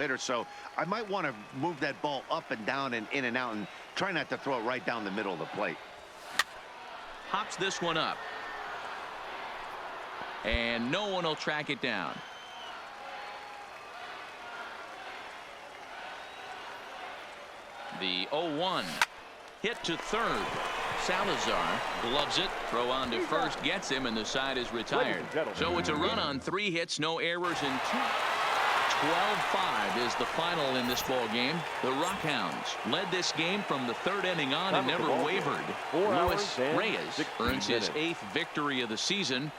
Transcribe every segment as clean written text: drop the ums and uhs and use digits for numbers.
hitter, so I might want to move that ball up and down and in and out and try not to throw it right down the middle of the plate. Hops this one up. And no one will track it down. The 0-1 hit to third. Salazar gloves it. Throw on to first gets him, and the side is retired. So it's a run on 3 hits, no errors, and 12-5 is the final in this ball game. The Rockhounds led this game from the 3rd inning on and never wavered. Luis Reyes earns his 8th victory of the season.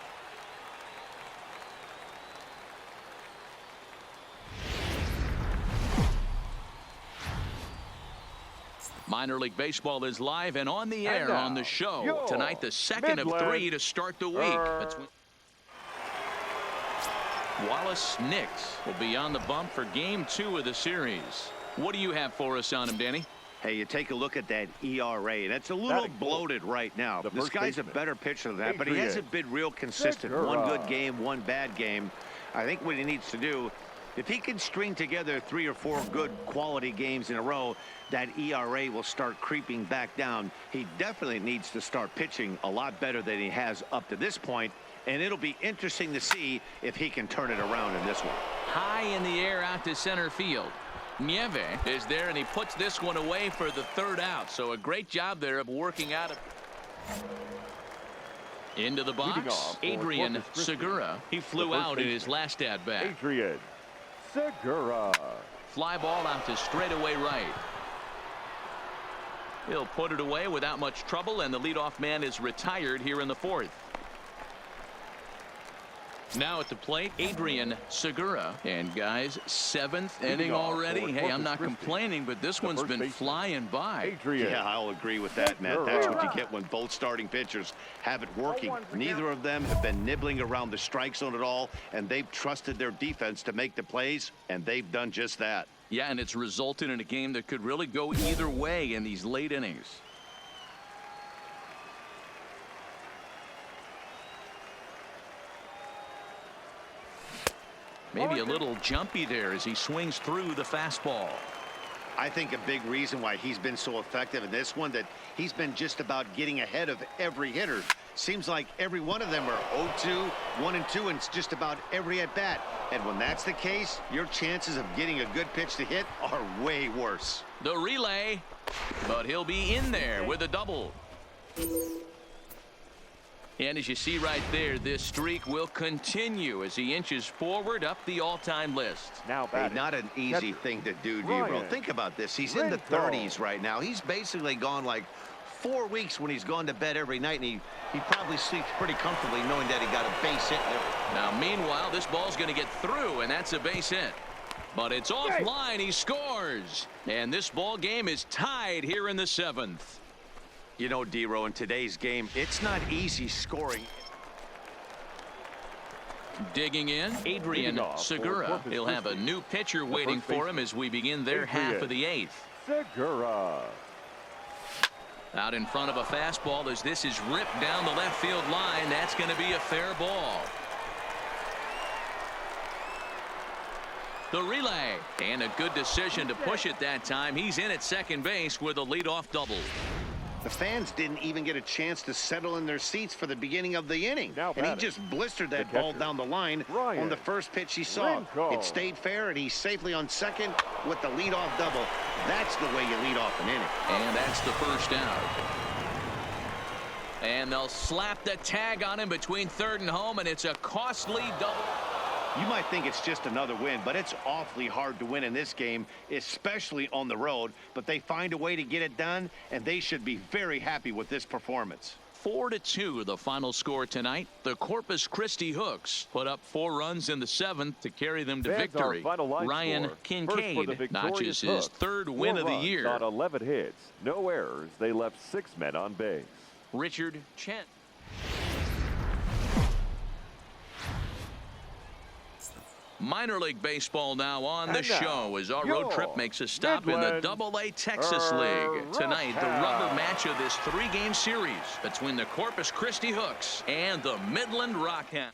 Minor League Baseball is live and on the air on the show. Tonight, the 2nd of 3 to start the week. Wallace Nix will be on the bump for game 2 of the series. What do you have for us on him, Danny? Hey, you take a look at that ERA. That's a little bloated right now. This guy's a better pitcher than that, but he hasn't been real consistent. One good game, one bad game. I think what he needs to do, if he can string together 3 or 4 good quality games in a row, that ERA will start creeping back down. He definitely needs to start pitching a lot better than he has up to this point, and it'll be interesting to see if he can turn it around in this one. High in the air out to center field. Nieve is there, and he puts this one away for the 3rd out. So a great job there of working out. Into the box, Adrian Segura. He flew out in his last at-bat. Adrian Segura. Fly ball out to straightaway right. He'll put it away without much trouble, and the leadoff man is retired here in the 4th. Now at the plate, Adrian Segura. And guys, 7th inning already. Hey, I'm not complaining, but this one's been flying by. Yeah, I'll agree with that, Matt. That's what you get when both starting pitchers have it working. Neither of them have been nibbling around the strike zone at all, and they've trusted their defense to make the plays, and they've done just that. Yeah, and it's resulted in a game that could really go either way in these late innings. Maybe a little jumpy there as he swings through the fastball. I think a big reason why he's been so effective in this one, that he's been just about getting ahead of every hitter. Seems like every one of them are 0-2, 1-2, and it's just about every at-bat. And when that's the case, your chances of getting a good pitch to hit are way worse. The relay, but he'll be in there with a double. And as you see right there, this streak will continue as he inches forward up the all-time list. Now, hey, not an easy thing to do, D-Roll. Think about this. He's in the 30s right now. He's basically gone like 4 weeks when he's gone to bed every night, and he probably sleeps pretty comfortably knowing that he got a base hit there. Now, meanwhile, this ball's going to get through, and that's a base hit. But it's offline. He scores. And this ball game is tied here in the 7th. You know, D-Roll, in today's game, it's not easy scoring. Digging in, Adrian Segura. He'll have a new pitcher waiting for him as we begin their half of the 8th. Segura. Out in front of a fastball as this is ripped down the left field line. That's going to be a fair ball. The relay, and a good decision to push it that time. He's in at second base with a leadoff double. The fans didn't even get a chance to settle in their seats for the beginning of the inning. And he just blistered that ball down the line on the first pitch he saw. It stayed fair, and he's safely on second with the leadoff double. That's the way you lead off an inning. And that's the first out. And they'll slap the tag on him between 3rd and home, and it's a costly double. You might think it's just another win, but it's awfully hard to win in this game, especially on the road. But they find a way to get it done, and they should be very happy with this performance. 4-2 the final score tonight. The Corpus Christi Hooks put up 4 runs in the 7th to carry them to victory. Ryan Kincaid notches his 3rd win of the year. On 11 hits, no errors. They left 6 men on base. Richard Chent. Minor League Baseball now on the show as our road trip makes a stop in the Double-A Texas League. Tonight, the rubber match of this 3-game series between the Corpus Christi Hooks and the Midland Rockhounds.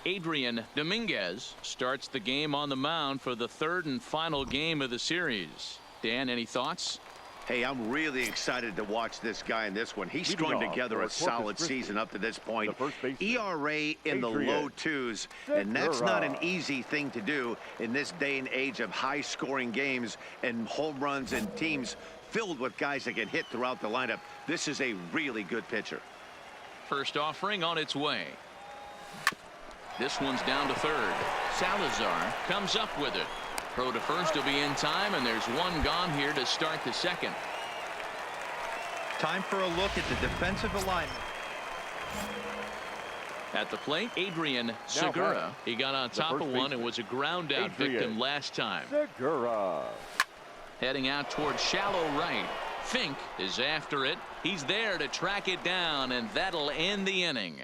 Adrian Dominguez starts the game on the mound for the third and final game of the series. Dan, any thoughts? Hey, I'm really excited to watch this guy in this one. He's strung together a solid season up to this point. ERA in the low 2s, and that's not an easy thing to do in this day and age of high-scoring games and home runs and teams filled with guys that can hit throughout the lineup. This is a really good pitcher. First offering on its way. This one's down to third. Salazar comes up with it. Throw to first will be in time, and there's one gone here to start the second. Time for a look at the defensive alignment. At the plate, Adrian Segura. He got on top of one and was a ground out victim last time. Segura. Heading out towards shallow right. Fink is after it. He's there to track it down, and that'll end the inning.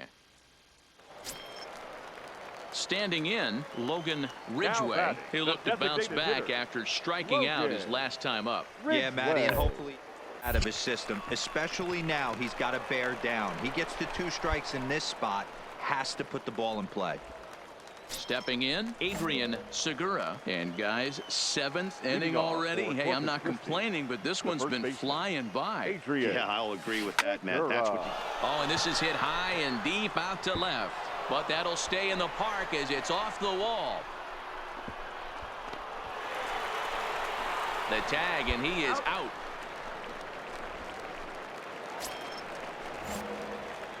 Standing in, Logan Ridgway. He'll look to bounce back after striking out his last time up. Yeah, Matty, and hopefully out of his system, especially now he's got to bear down. He gets to 2 strikes in this spot, has to put the ball in play. Stepping in, Adrian Segura. And guys, 7th inning already. Hey, I'm not complaining, but this one's been flying by. Yeah, I'll agree with that, Matt. That's what Oh, and this is hit high and deep out to left. But that'll stay in the park as it's off the wall. The tag, and he is out.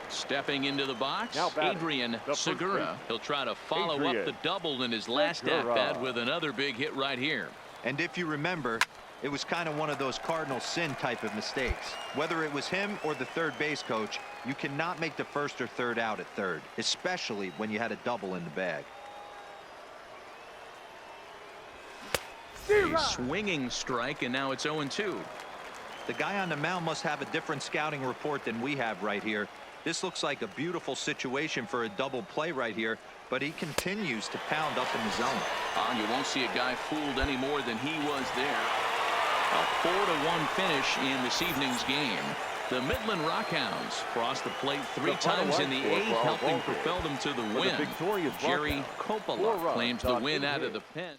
Stepping into the box, Adrian Segura. He'll try to follow up the double in his last at-bat with another big hit right here. And if you remember, it was kind of one of those cardinal sin type of mistakes. Whether it was him or the third base coach, you cannot make the first or third out at third, especially when you had a double in the bag. A swinging strike, and now it's 0-2. The guy on the mound must have a different scouting report than we have right here. This looks like a beautiful situation for a double play right here, but he continues to pound up in the zone. You won't see a guy fooled any more than he was there. A 4-1 finish in this evening's game. The Midland Rockhounds crossed the plate 3 times in the 8th, helping propel them to the win. Jerry Coppola claims the win out of the pen.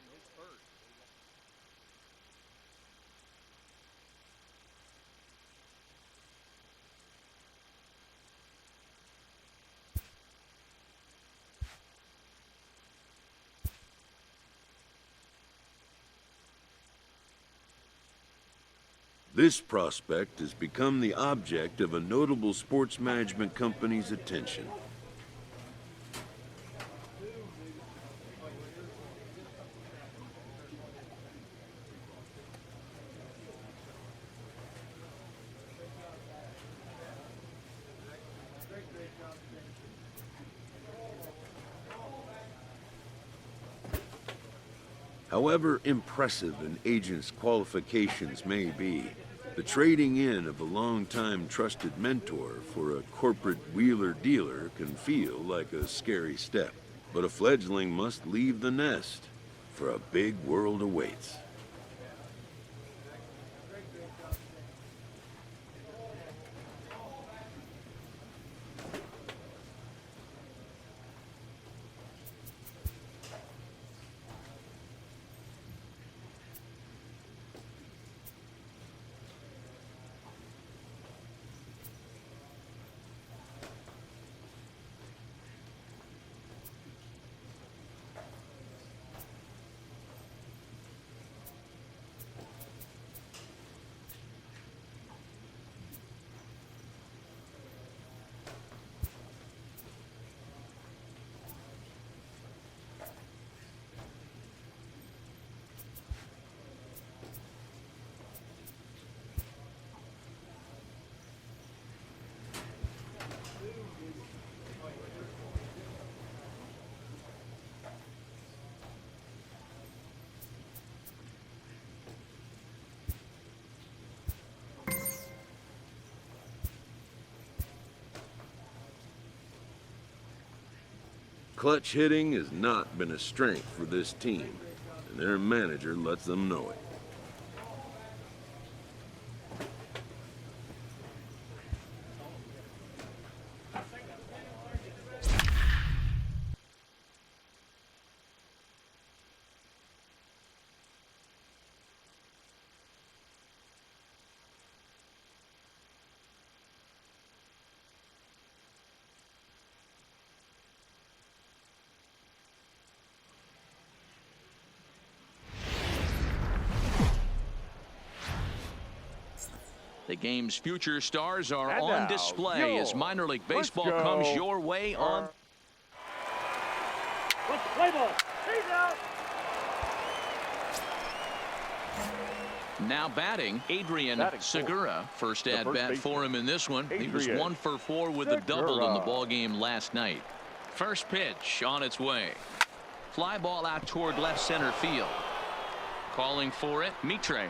This prospect has become the object of a notable sports management company's attention. However impressive an agent's qualifications may be, the trading in of a long-time trusted mentor for a corporate wheeler-dealer can feel like a scary step. But a fledgling must leave the nest, for a big world awaits. Clutch hitting has not been a strength for this team, and their manager lets them know it. The game's future stars are And on now, display as minor league baseball comes your way on. Play ball. He's out. Now batting, Adrian Segura. First at bat for him in this one. He was 1 for 4 with a double in the ball game last night. First pitch on its way. Fly ball out toward left center field. Calling for it, Mitre.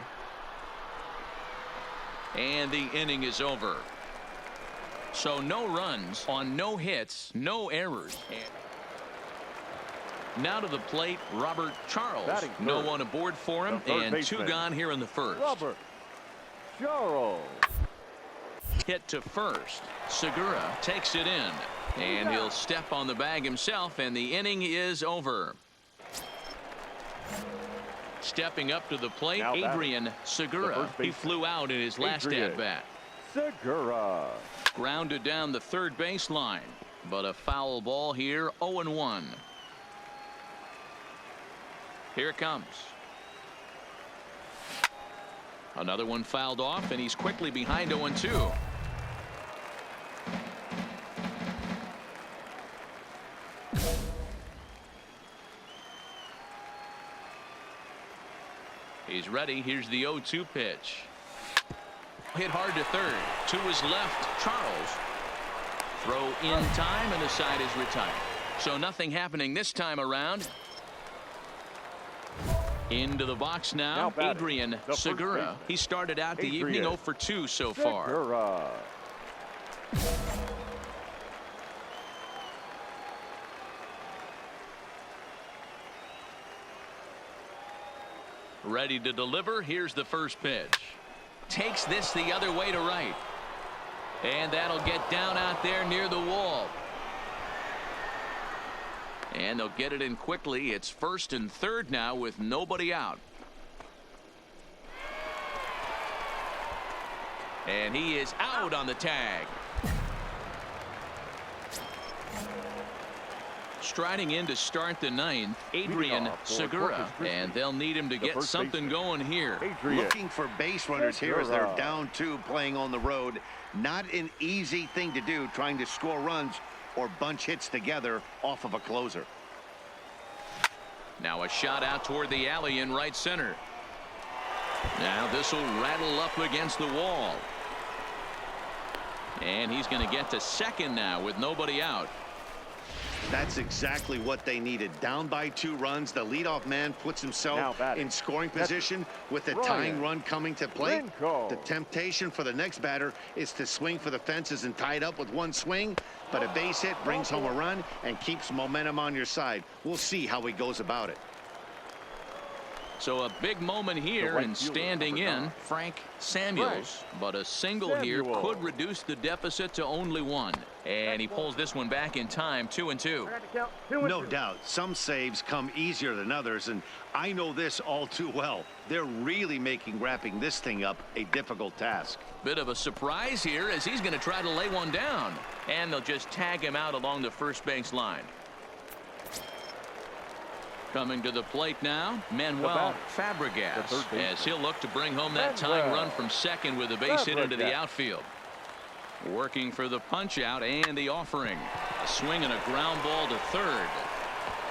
And the inning is over. So no runs on no hits, no errors. Now to the plate, Robert Charles. No one aboard for him, and 2 gone here in the first. Robert Charles. Hit to first. Segura takes it in, and he'll step on the bag himself, and the inning is over. Stepping up to the plate, Adrian Segura. He flew out in his last at-bat. Segura. Grounded down the third baseline, but a foul ball here, 0-1. Here it comes. Another one fouled off, and he's quickly behind 0-2. He's ready. Here's the 0-2 pitch. Hit hard to third. To his left, Charles. Throw in time, and the side is retired. So nothing happening this time around. Into the box now, Adrian Segura. He started out the evening 0 for 2 so far. Segura. Ready to deliver. Here's the first pitch. Takes this the other way to right. And that'll get down out there near the wall. And they'll get it in quickly. It's first and third now with nobody out. And he is out on the tag. Striding in to start the ninth, Adrian Segura, and they'll need him to get something going here. Looking for base runners here as they're down 2 playing on the road. Not an easy thing to do, trying to score runs or bunch hits together off of a closer. Now a shot out toward the alley in right center. Now this will rattle up against the wall. And he's going to get to second now with nobody out. That's exactly what they needed. Down by 2 runs, the leadoff man puts himself in scoring position with the tying run coming to plate. The temptation for the next batter is to swing for the fences and tie it up with 1 swing, but a base hit brings home a run and keeps momentum on your side. We'll see how he goes about it. So a big moment here, and standing in Frank Samuels, but a single here could reduce the deficit to only 1, and he pulls this one back in time. 2-2. No doubt some saves come easier than others, and I know this all too well. They're really making wrapping this thing up a difficult task. Bit of a surprise here as he's going to try to lay one down, and they'll just tag him out along the first base line. Coming to the plate now, Manuel Fabregas, as he'll look to bring home that tying run from second with a base hit into the outfield. Working for the punch out and the offering. A swing and a ground ball to third.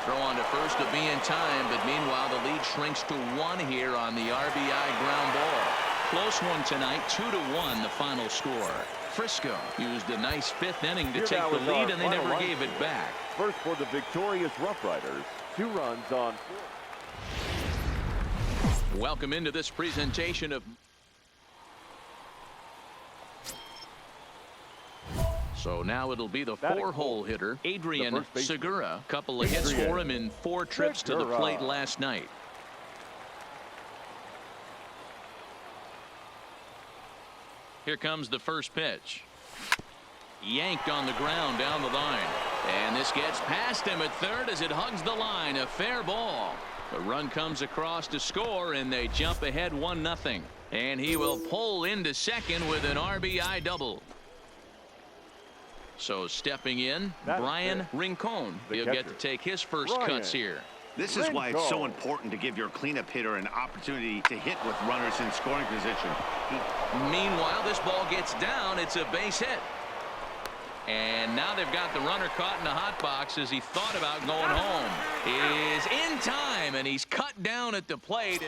Throw on to first to be in time, but meanwhile the lead shrinks to 1 here on the RBI ground ball. Close one tonight, 2-1 the final score. Frisco used a nice 5th inning to take the lead, and they never gave it back. First for the victorious Rough Riders. 2 runs on 4. Welcome into this presentation of. So now it'll be the 4-hole hitter, Adrian Segura. Couple of hits for him in 4 trips to the plate last night. Here comes the first pitch. Yanked on the ground down the line. And this gets past him at third as it hugs the line. A fair ball. The run comes across to score, and they jump ahead 1-0. And he will pull into second with an RBI double. So stepping in, Brian Rincon. He'll get to take his first cuts here. This is why it's so important to give your cleanup hitter an opportunity to hit with runners in scoring position. Meanwhile, this ball gets down. It's a base hit. And now they've got the runner caught in the hot box as he thought about going home. Is in time, and he's cut down at the plate.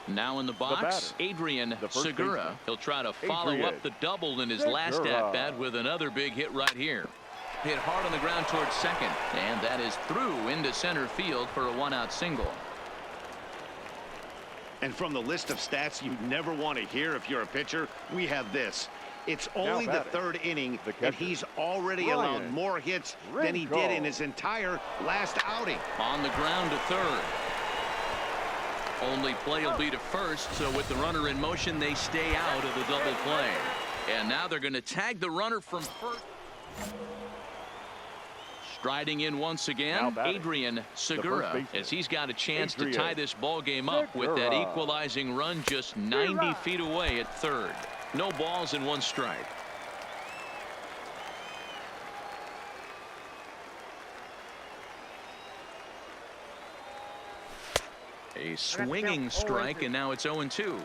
Now in the box, Adrian Segura. He'll try to follow up the double in his last at-bat with another big hit right here. Hit hard on the ground towards second, and that is through into center field for a one-out single. And from the list of stats you never want to hear if you're a pitcher, we have this. It's only the third inning, and he's already allowed more hits than he did in his entire last outing. On the ground to third. Only play will be to first, so with the runner in motion, they stay out of the double play. And now they're going to tag the runner from first. Striding in once again, Adrian Segura, as he's got a chance to tie this ball game up with that equalizing run just 90 feet away at third. No balls and one strike. A swinging strike, and now it's 0-2.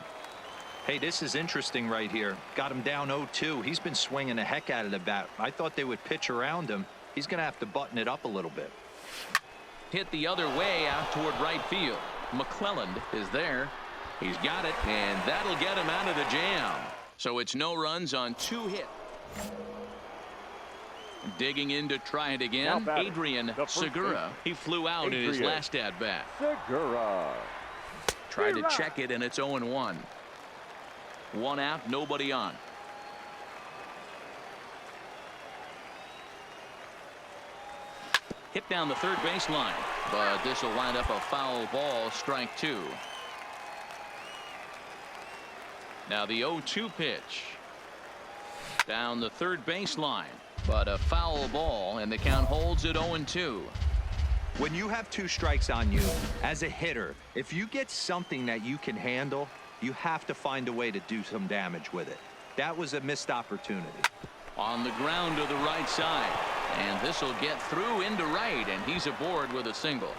Hey, this is interesting right here. Got him down 0-2. He's been swinging the heck out of the bat. I thought they would pitch around him. He's going to have to button it up a little bit. Hit the other way out toward right field. McClelland is there. He's got it, and that'll get him out of the jam. So it's no runs on 2 hits. Digging in to try it again, Adrian Segura. He flew out in his last at-bat. Segura. Tried to check it, and it's 0-1. 1 out, nobody on. Hit down the third baseline, but this will wind up a foul ball, strike 2. Now the 0-2 pitch. Down the third baseline, but a foul ball, and the count holds at 0-2. When you have 2 strikes on you, as a hitter, if you get something that you can handle, you have to find a way to do some damage with it. That was a missed opportunity. On the ground to the right side, and this will get through into right, and he's aboard with a single.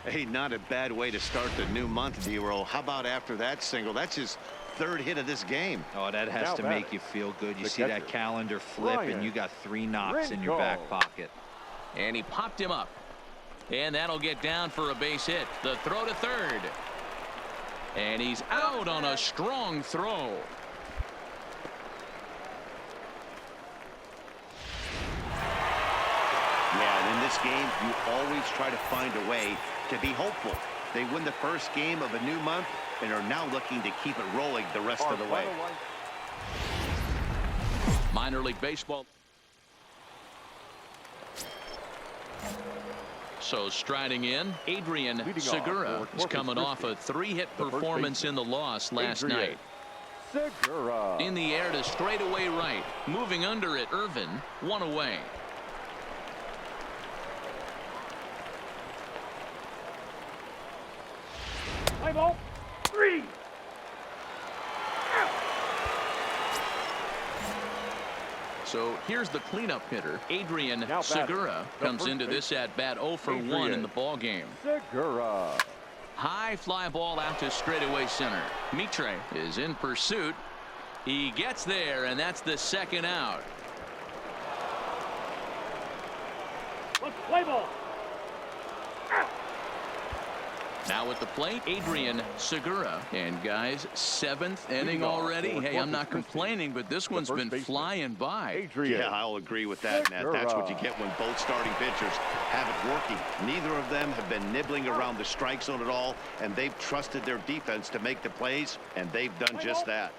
Hey, not a bad way to start the new month, D-Roll. How about after that single? That's his 3rd hit of this game. Oh, that has to make you feel good. You see that calendar flip, and you got 3 knocks in your back pocket. And he popped him up, and that'll get down for a base hit. The throw to third, and he's out on a strong throw. Yeah, and in this game, you always try to find a way to be hopeful. They win the first game of a new month and are now looking to keep it rolling the rest of the way. Minor League Baseball. So striding in, Adrian Segura is coming off a 3-hit performance in the loss last night. Segura. In the air to straightaway right. Moving under it, Irvin, 1 away. Play ball. 3. So here's the cleanup hitter. Adrian Segura comes into this at-bat 0 for 1 in the ball game. Segura. High fly ball out to straightaway center. Mitre is in pursuit. He gets there, and that's the 2nd out. Let's play ball. Now at the plate, Adrian Segura. And guys, 7th inning already. Hey, I'm not complaining, but this one's been flying by. Yeah, I'll agree with that, Matt. That's what you get when both starting pitchers have it working. Neither of them have been nibbling around the strike zone at all, and they've trusted their defense to make the plays, and they've done just that.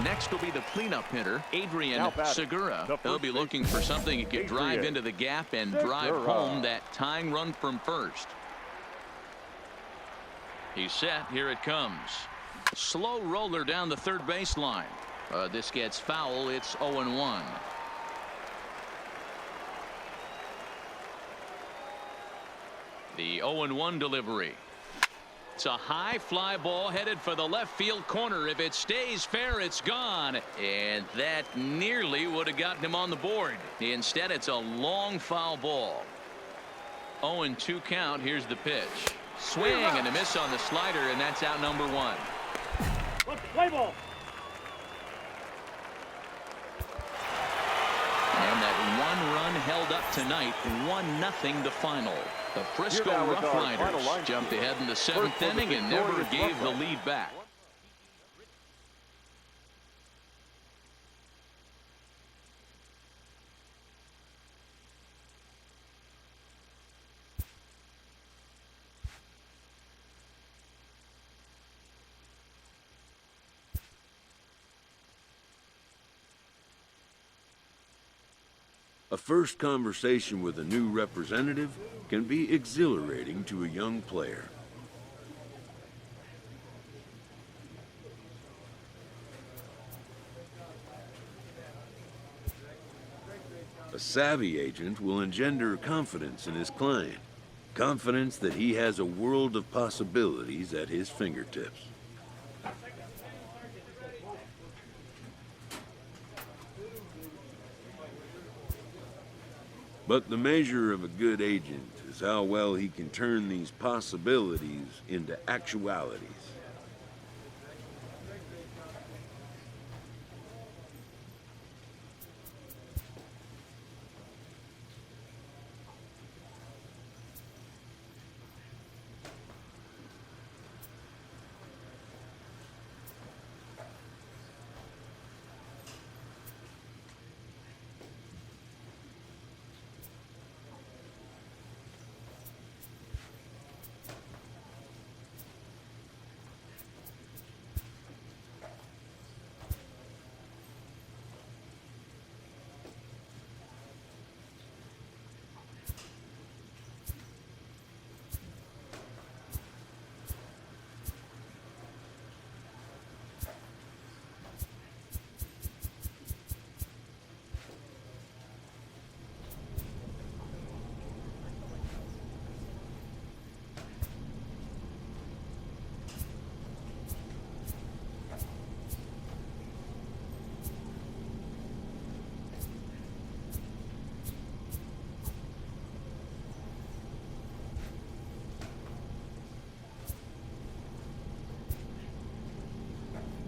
Next will be the cleanup hitter, Adrian Segura. He'll be looking for something he can drive into the gap and drive home that tying run from first. He's set. Here it comes. Slow roller down the third baseline. This gets foul. It's 0-1. The 0-1 delivery. It's a high fly ball headed for the left field corner. If it stays fair, it's gone. And that nearly would have gotten him on the board. Instead, it's a long foul ball. 0-2 count. Here's the pitch. Swing and a miss on the slider, and that's out number 1. Let's play ball. And that 1 run held up tonight. 1-0 the final. The Frisco Rough Riders jumped ahead in the 7th inning and never gave the lead back. A first conversation with a new representative can be exhilarating to a young player. A savvy agent will engender confidence in his client, confidence that he has a world of possibilities at his fingertips. But the measure of a good agent is how well he can turn these possibilities into actualities.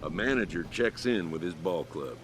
A manager checks in with his ball club.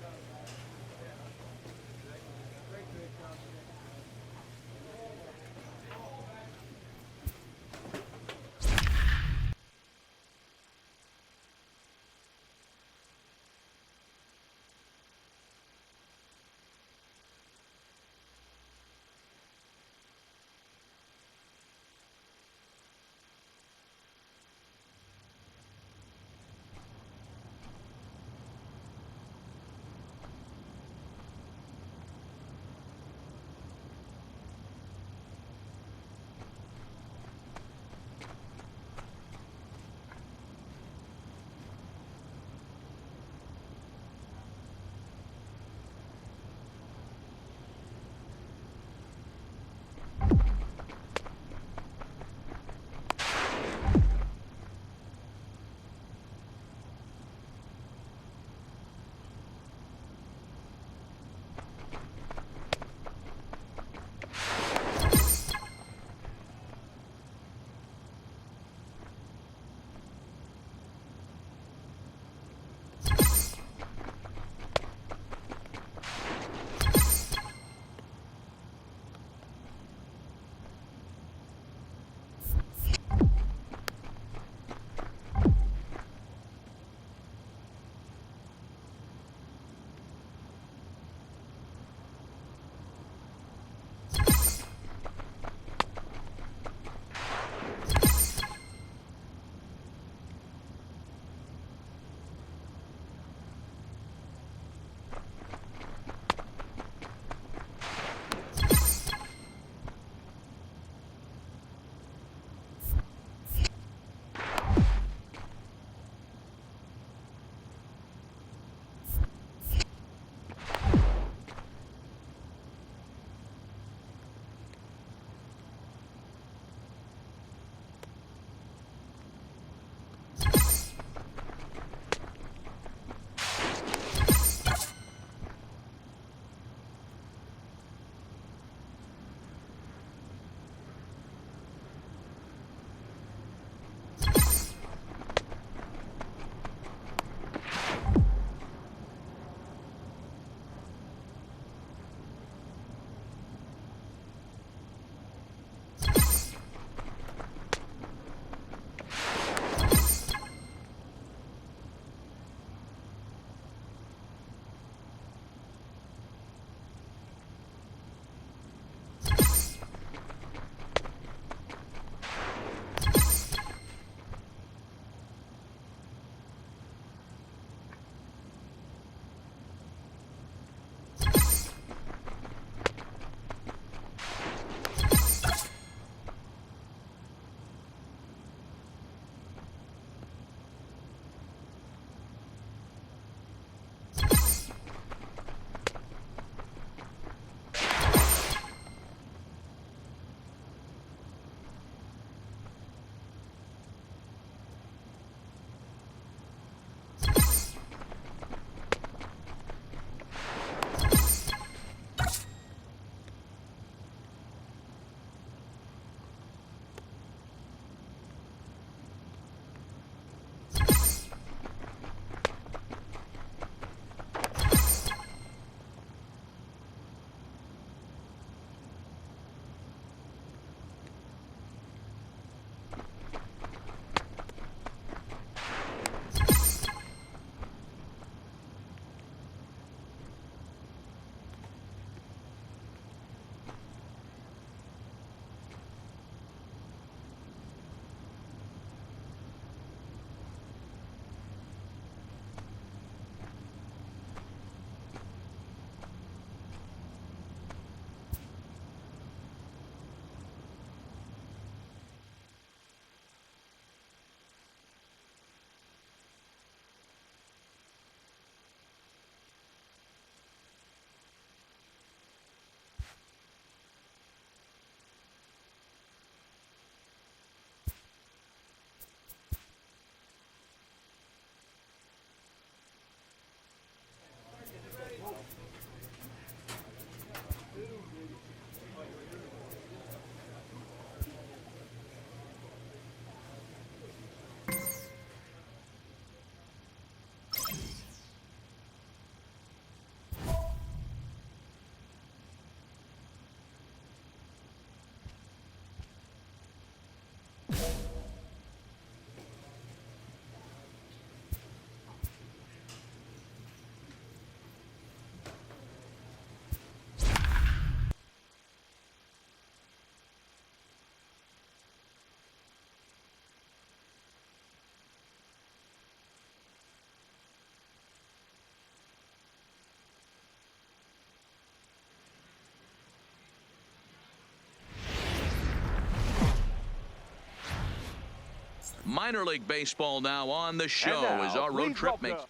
Minor League Baseball now on the show now, as our road please trip welcome- makes.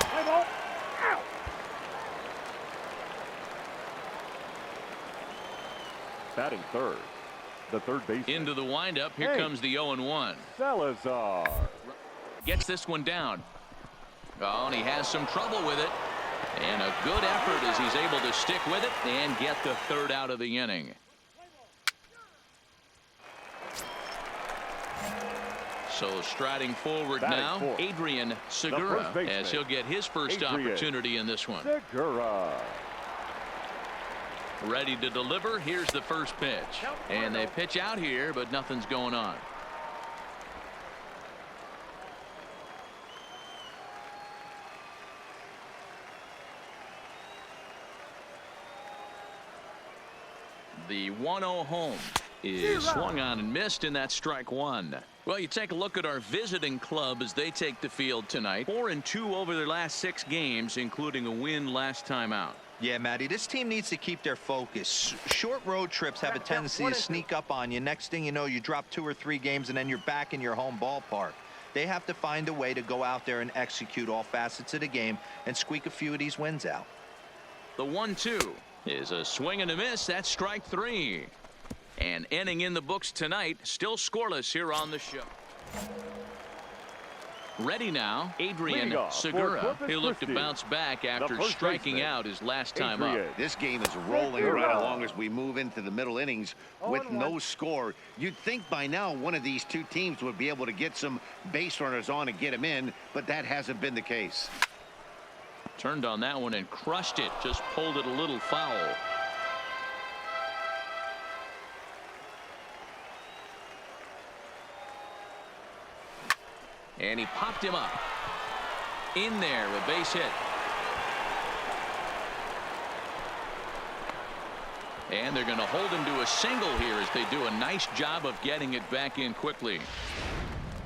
Play ball. Out. Batting third, the third baseman. Into the windup. Here Hey. comes the 0-1. Salazar. Gets this one down. Oh, and he has some trouble with it. And a good effort as he's able to stick with it and get the third out of the inning. So striding forward Batting now, fourth. Adrian first Segura, baseman. as he'll get his first Adrian opportunity in this one. Segura. Ready to deliver. Here's the first pitch. And they pitch out here, but nothing's going on. The 1-0 home is swung on and missed, and that's strike one. Well, you take a look at our visiting club as they take the field tonight. 4-2 over their last 6 games, including a win last time out. Yeah, Matty, this team needs to keep their focus. Short road trips have a tendency to sneak up on you. Next thing you know, you drop 2 or 3 games, and then you're back in your home ballpark. They have to find a way to go out there and execute all facets of the game and squeak a few of these wins out. The 1-2 is a swing and a miss. That's strike 3. And inning in the books tonight, still scoreless here on the show. Ready now, Adrian Leadoff for Segura. Corpus He'll look to Christi. bounce back after first striking baseman, out his last time up. Adrian. This game is rolling Segura. right along as we move into the middle innings with no score. You'd think by now one of these two teams would be able to get some base runners on and get them in, but that hasn't been the case. Turned on that one and crushed it. Just pulled it a little foul. And he popped him up. In there, a base hit. And they're going to hold him to a single here as they do a nice job of getting it back in quickly.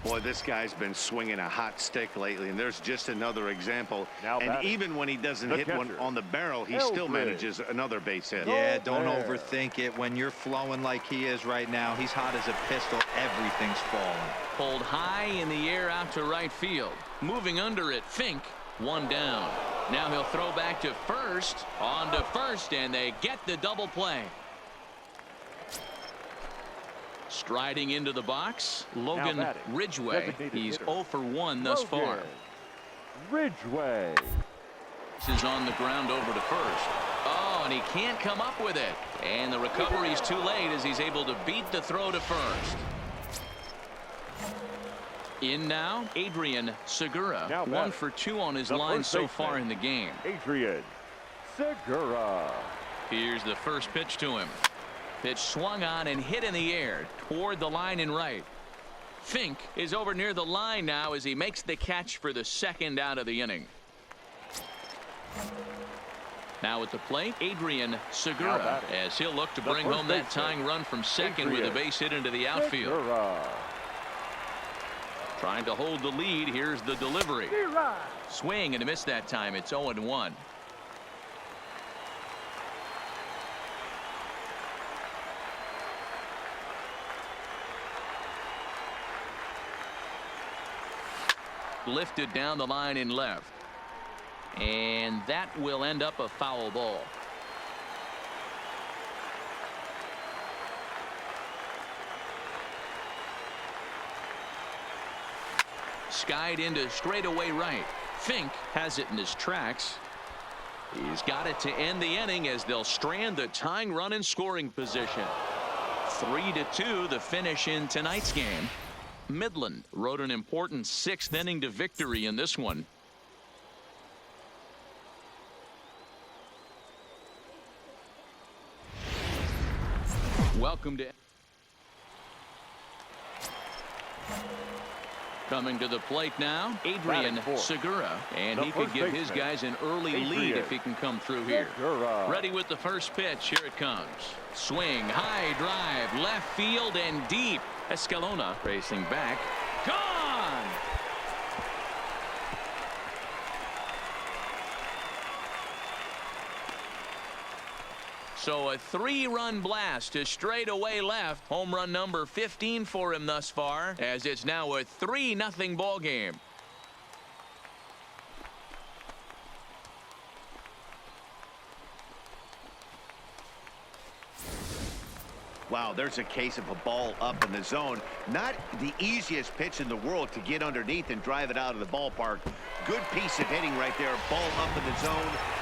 Boy, this guy's been swinging a hot stick lately, and there's just another example. Now and batting. even when he doesn't The hit one catcher. on the barrel, he Eldridge. still manages another base hit. Yeah, don't there. overthink it. When you're flowing like he is right now, he's hot as a pistol. Everything's falling. Pulled high in the air out to right field. Moving under it, Fink, one down. Now he'll throw back to first. On to first, and they get the double play. Striding into the box, Logan batting, Ridgway. designated He's hitter. 0 for 1 thus far. Logan Ridgway. This is on the ground over to first. Oh, and he can't come up with it. And the recovery's too late as he's able to beat the throw to first. In now, Adrian Segura. Now 1 batting, for 2 on his the line first so baseman. far in the game. Adrian Segura. Here's the first pitch to him. Pitch swung on and hit in the air toward the line and right. Fink is over near the line now as he makes the catch for the second out of the inning. Now at the plate, Adrian Segura, batting, as he'll look to the bring first home that baseman, tying run from second with a Adrian base hit into the outfield. Segura. Trying to hold the lead. Here's the delivery. Swing and a miss that time. It's 0-1. Lifted down the line in left. And that will end up a foul ball. Skied into straightaway right. Fink has it in his tracks. He's got it to end the inning as they'll strand the tying run in scoring position. 3-2 the finish in tonight's game. Midland rode an important 6th inning to victory in this one. Welcome to coming to the plate now, Adrian Batting fourth, Segura, and the he could first give his baseman, guys an early lead Adrian if he can come through here. Segura. Ready with the first pitch. Here it comes. Swing, high drive, left field and deep. Escalona racing back. Gone! So a 3-run blast to straightaway left. Home run number 15 for him thus far, as it's now a 3-0 ball game. Wow, there's a case of a ball up in the zone. Not the easiest pitch in the world to get underneath and drive it out of the ballpark. Good piece of hitting right there. Ball up in the zone.